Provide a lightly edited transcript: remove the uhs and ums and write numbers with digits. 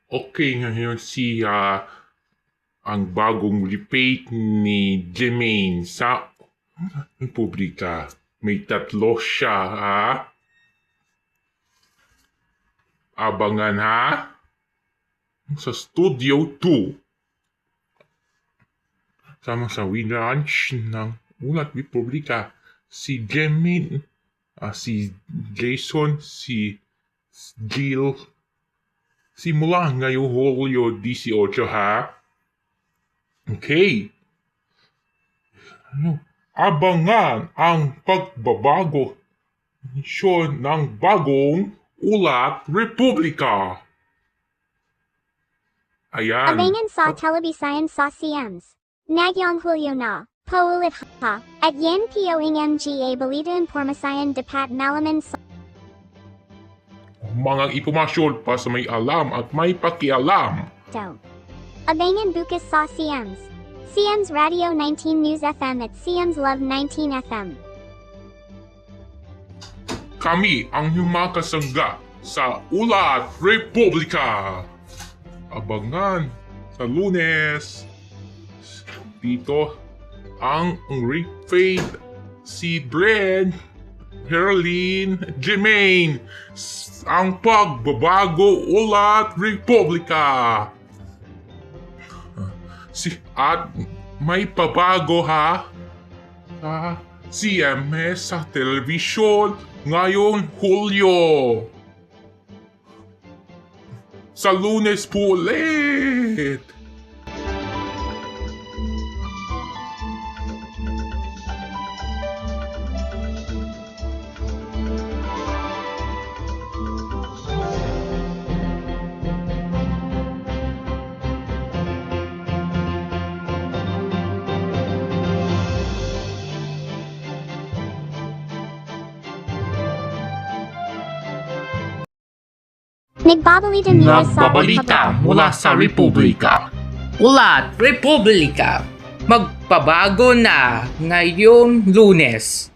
Okay, ngayon ang bagong repaint ni Jermaine sa Republika. May tatlo siya, ha? Abangan, ha? Sa Studio 2. Sama sa relaunch ng Ulat Republika. Si Jermaine, si Jason, si Jill. Simula ngayong Hulyo 18, ha? Okay. Abangan ang pagbabago ng bagong Ulat Republika. Ayan. Abangan sa televisayan sa CMs. Nagyang Hulyo na. Paulit ha. At yan po ang mga balita impormasyon dapat malaman sa Mga impormasyon pa sa may alam at may pakialam. daw. Abangan bukas sa CMs. CMs Radio 19 News FM at CMs Love 19 FM. Kami ang inyong mga kasangga sa Ulat Republika. Abangan sa Lunes. Dito ang repaint si Bren, Herlin, Jermaine. Ang pagbabago Ulat Republika. At may pabago, ha? Sa CMS sa telebisyon ngayong Hulyo. Sa Lunes po ulit. Nagbabalita mula sa Nagbabalita mula sa Republika. Ulat Republika. Magpabago na ngayong Lunes.